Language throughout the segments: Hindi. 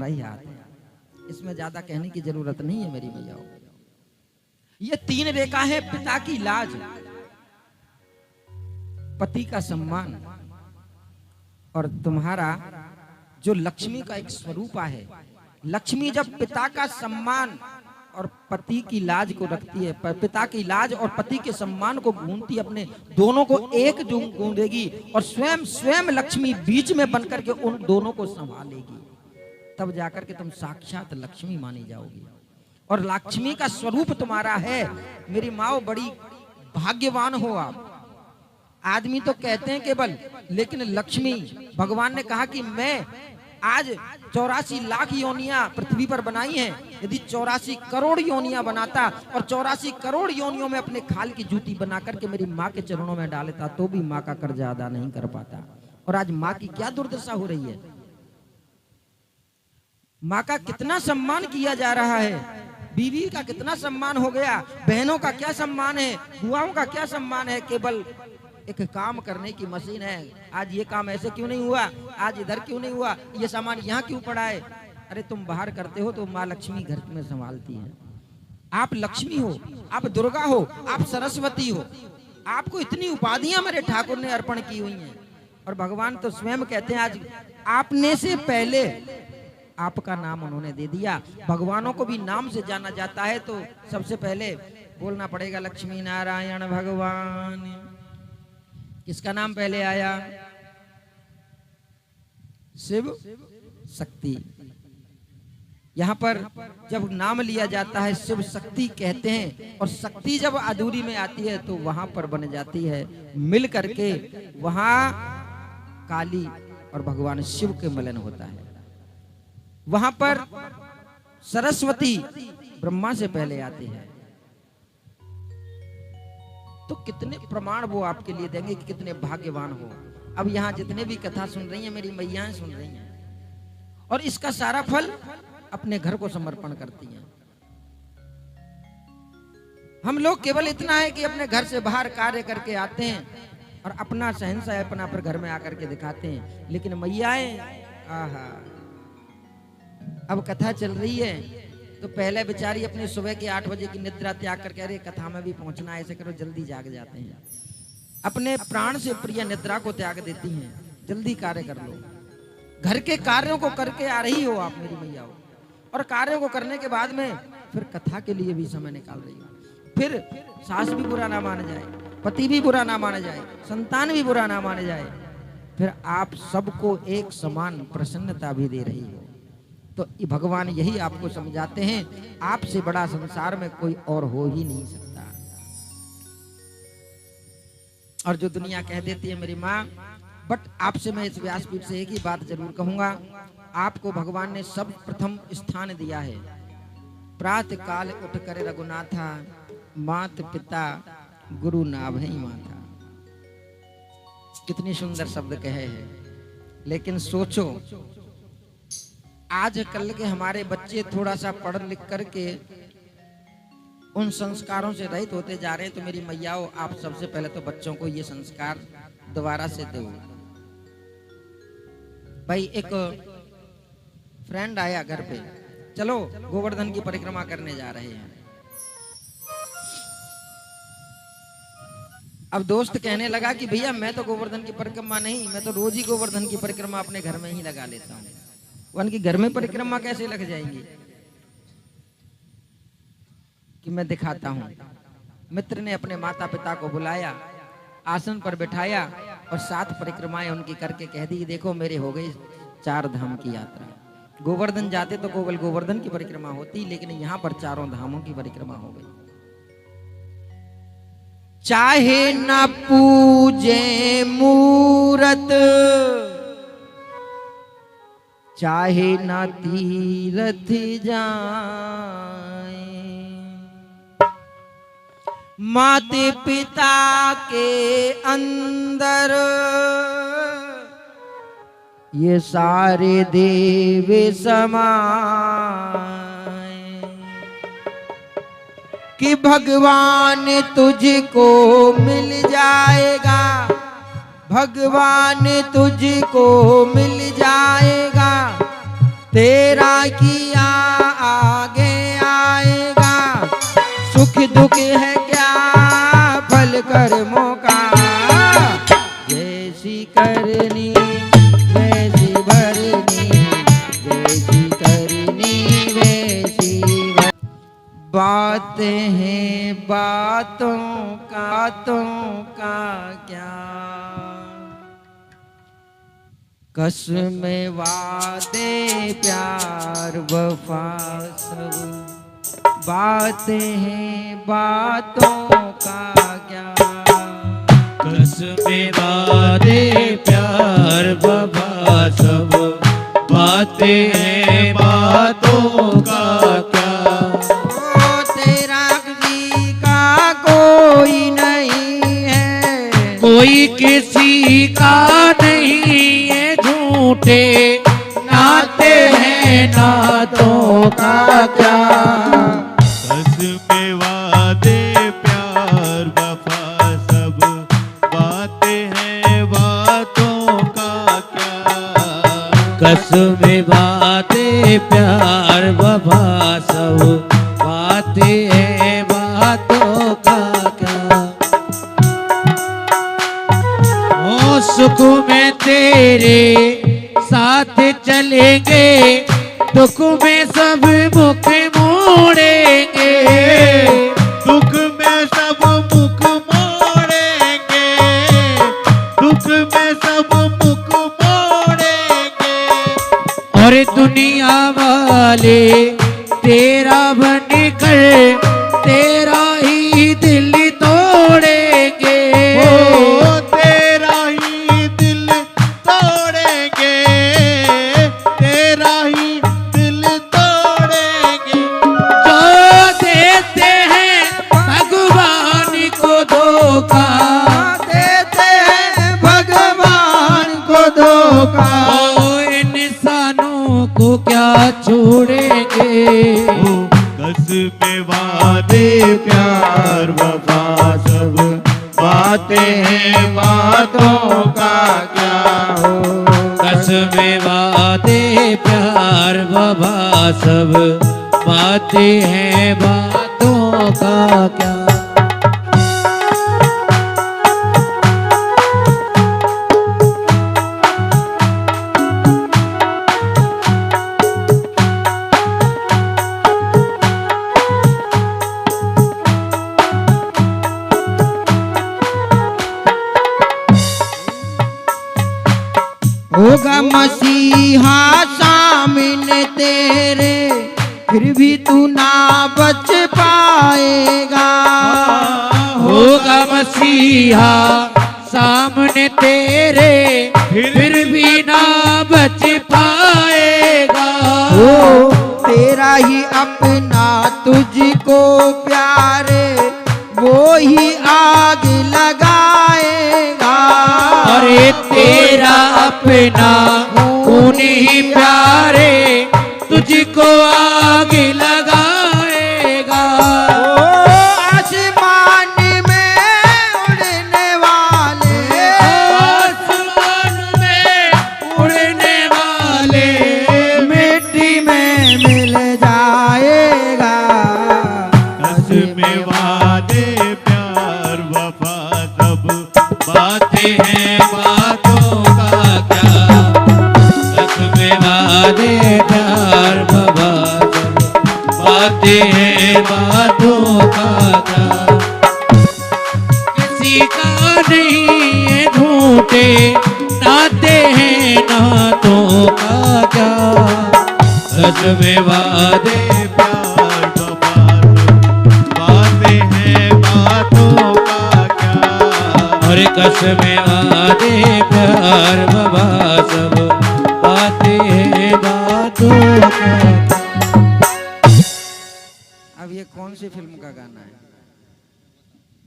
ही हाथ है। इसमें ज्यादा कहने की जरूरत नहीं है मेरी मैया। ये 3 रेखा है, पिता की लाज, पति का सम्मान और तुम्हारा जो लक्ष्मी का एक स्वरूप है। लक्ष्मी जब पिता का सम्मान और पति की लाज को रखती है, पिता की लाज और पति के सम्मान को गूंथती, अपने दोनों को एक गूंथेगी और स्वयं स्वयं लक्ष्मी बीच में बनकर के उन दोनों को संभालेगी, तब जाकर के तुम साक्षात लक्ष्मी मानी जाओगी। और लक्ष्मी का स्वरूप तुम्हारा है मेरी माँ, बड़ी भाग्यवान हो आप। आदमी तो कहते हैं केवल, लेकिन लक्ष्मी, भगवान ने कहा कि मैं आज 84 लाख योनियां पृथ्वी पर बनाई हैं। यदि 84 करोड़ योनियां बनाता और 84 करोड़ योनियों में अपने खाल की जूती बना करके मेरी माँ के चरणों में डालता, तो भी माँ का कर्जा अदा नहीं कर पाता। और आज माँ की क्या दुर्दशा हो रही है। माँ का कितना सम्मान किया जा रहा है, बीवी का कितना सम्मान हो गया, बहनों का क्या सम्मान है, बुआओं का क्या सम्मान है। केवल एक काम करने की मशीन है। आज ये काम ऐसे क्यों नहीं हुआ, आज इधर क्यों नहीं हुआ, ये सामान यहाँ क्यों पड़ा है। अरे तुम बाहर करते हो तो माँ लक्ष्मी घर में संभालती है। आप लक्ष्मी हो, आप दुर्गा हो, आप सरस्वती हो। आपको इतनी उपाधियां मेरे ठाकुर ने अर्पण की हुई हैं। और भगवान तो स्वयं कहते हैं, आज आपने से पहले आपका नाम उन्होंने दे दिया। भगवानों को भी नाम से जाना जाता है, तो सबसे पहले बोलना पड़ेगा लक्ष्मी नारायण भगवान। किसका नाम पहले आया? शिव शक्ति। यहां पर जब नाम लिया जाता है शिव शक्ति कहते हैं, और शक्ति जब अधूरी में आती है तो वहां पर बन जाती है मिल करके, वहां काली और भगवान शिव के मिलन होता है। वहां पर सरस्वती ब्रह्मा से पहले आती है। तो कितने प्रमाण वो आपके लिए देंगे कि कितने भाग्यवान हो। अब यहाँ जितने भी कथा सुन रही हैं मेरी मैयाएं सुन रही हैं, और इसका सारा फल अपने घर को समर्पण करती हैं। हम लोग केवल इतना है कि अपने घर से बाहर कार्य करके आते हैं और अपना सहनशाह अपना पर घर में आकर के दिखाते हैं, लेकिन मैयाएं, आहा, अब कथा चल रही है तो पहले बेचारी अपने सुबह के 8 बजे की निद्रा त्याग करके, अरे कथा में भी पहुंचना है, ऐसे करो, जल्दी जाग जाते हैं। अपने प्राण से प्रिय निद्रा को त्याग देती हैं, जल्दी कार्य कर लो। घर के कार्यों को करके आ रही हो आप मेरी मैया हो, और कार्यों को करने के बाद में फिर कथा के लिए भी समय निकाल रही हो। फिर सास भी बुरा ना माने जाए, पति भी बुरा ना माने जाए, संतान भी बुरा ना माने जाए, फिर आप सबको एक समान प्रसन्नता भी दे रही हो। तो भगवान यही आपको समझाते हैं, आपसे बड़ा संसार में कोई और हो ही नहीं सकता। और जो दुनिया कह देती है मेरी माँ, बट आपसे मैं इस व्यासपीठ से एक ही बात जरूर कहूंगा, आपको भगवान ने सब प्रथम स्थान दिया है। प्रातः काल उठ कर रघुनाथा, मात पिता गुरु नाभई माथा। कितनी सुंदर शब्द कहे हैं। लेकिन सोचो, आज कल के हमारे बच्चे थोड़ा सा पढ़ लिख करके उन संस्कारों से रहित होते जा रहे हैं। तो मेरी मैयाओं, आप सबसे पहले तो बच्चों को ये संस्कार दोबारा से दो। भाई एक फ्रेंड आया घर पे, चलो गोवर्धन की परिक्रमा करने जा रहे हैं। अब दोस्त कहने लगा कि भैया मैं तो गोवर्धन की परिक्रमा नहीं, मैं तो रोज ही गोवर्धन की परिक्रमा अपने घर में ही लगा लेता हूँ। उनकी घर में परिक्रमा कैसे लग जाएंगी कि मैं दिखाता हूं। मित्र ने अपने माता पिता को बुलाया, आसन पर बिठाया और 7 परिक्रमाएं उनकी करके कह दी, देखो मेरे हो गई 4 धाम की यात्रा। गोवर्धन जाते तो केवल गोवर्धन की परिक्रमा होती, लेकिन यहाँ पर 4 धामों की परिक्रमा हो गई। चाहे न पूजे मूरत, चाहे न तीरथ जाए, माते पिता के अंदर ये सारे देव समाए, कि भगवान तुझको मिल जाएगा, भगवान तुझको मिल जाएगा, तेरा किया आगे आएगा, सुख दुख है क्या फल कर्मों का, जैसी करनी वैसी भरनी, जैसी करनी वैसी भरनी। बातें हैं बातों का क्या, कसमें वादे प्यार वफा सब, बातें हैं बातों का क्या, कसमें वादे प्यार वफा सब, बातें हैं बातों का क्या। ओ तेरा किसी का कोई नहीं है, कोई किसी का नहीं है, झूठे नाते हैं नातों का क्या। कसमें वादे प्यार वफा सब, बातें हैं बातों का क्या। कसमें वादे प्यार वफा सब, बातें हैं बातों का क्या। ओ सुख में तेरे साथ चलेंगे, दुख में सब मुख मोड़ेंगे, दुख में सब मुख मोड़ेंगे, दुख में सब मुख मोड़ेंगे। और दुनिया वाले तेरा बनकर तेरा ही दिल तोड़ेंगे, ओ तेरा ही दिल तोड़ेंगे, तेरा ही दिल तोड़ेंगे। जो देते हैं भगवान को धोखा, देते हैं भगवान को धोखा, ओ इंसानों को क्या छोड़ेंगे। कसमें वादे प्यार वफा सब, बातें हैं बातों का क्या हो। कसमें वादे प्यार वफा सब, बातें हैं बातों का क्या। होगा मसीहा सामने तेरे, फिर भी तू ना बच पाएगा। होगा मसीहा सामने तेरे, फिर भी ना बच पाएगा। ओ तेरा ही अपना तुझको प्यारे, वो ही आग लगाएगा। अरे तेरा अपना खून ही प्यारे, तुझको आग लगाएगा। ओ आसमान में उड़ने वाले, आसमान में उड़ने वाले, मिट्टी में मिल जाएगा। कसमें वादे प्यार वफा सब, बातें हैं बातों का क्या। कसमें वादे प्यार वफा सब, बातें हैं बातों का क्या। किसी का नहीं है, झूठे नाते हैं नातों का क्या। कसमें वादे प्यार वफा सब, बातें हैं बातों का क्या। और कसमें वादे प्यार वफा सब, बातें हैं बातों का क्या। अब ये कौन सी फिल्म का गाना है,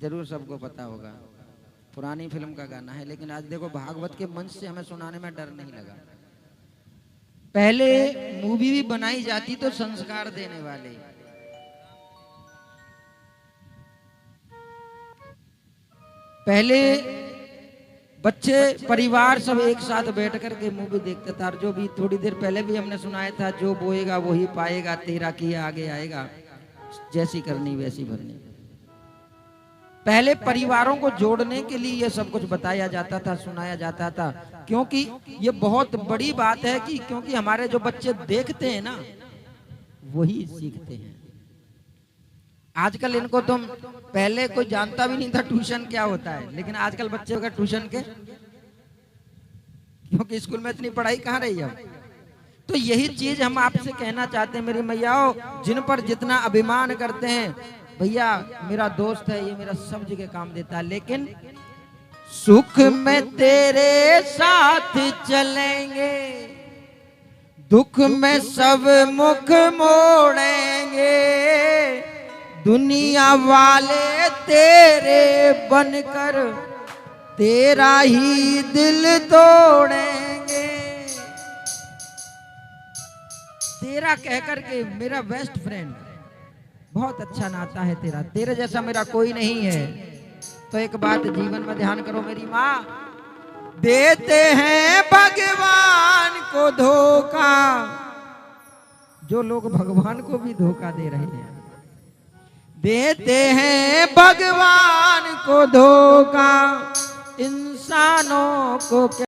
जरूर सबको पता होगा। पुरानी फिल्म का गाना है, लेकिन आज देखो भागवत के मंच से हमें सुनाने में डर नहीं लगा। पहले मूवी भी बनाई जाती तो संस्कार देने वाले, पहले बच्चे परिवार सब एक साथ बैठ कर के मूवी देखते था। और जो भी थोड़ी देर पहले भी हमने सुनाया था, जो बोएगा वही पाएगा, तेरा किया आगे आएगा, जैसी करनी वैसी भरनी। पहले परिवारों को जोड़ने के लिए ये सब कुछ बताया जाता था, सुनाया जाता था, क्योंकि ये बहुत बड़ी बात है कि क्योंकि हमारे जो बच्चे देखते हैं ना वही सीखते हैं। आजकल इनको तुम, पहले कोई जानता भी नहीं था ट्यूशन क्या होता है, लेकिन आजकल बच्चों का ट्यूशन के, क्योंकि स्कूल में इतनी पढ़ाई कहाँ रही है। तो यही चीज हम आपसे कहना चाहते हैं मेरी मैयाओं, जिन पर जितना अभिमान करते हैं, भैया मेरा दोस्त है, ये मेरा सब जगह काम देता है, लेकिन सुख में तेरे साथ चलेंगे, दुख में सब मुख मोड़ेंगे, दुनिया वाले तेरे बनकर तेरा ही दिल तोड़ेंगे। तेरा कहकर के मेरा बेस्ट फ्रेंड, बहुत अच्छा नाता है तेरा, तेरे जैसा मेरा कोई नहीं है। तो एक बात जीवन में ध्यान करो मेरी माँ, देते हैं भगवान को धोखा, जो लोग भगवान को भी धोखा दे रहे हैं, देते हैं भगवान को धोखा, इंसानों को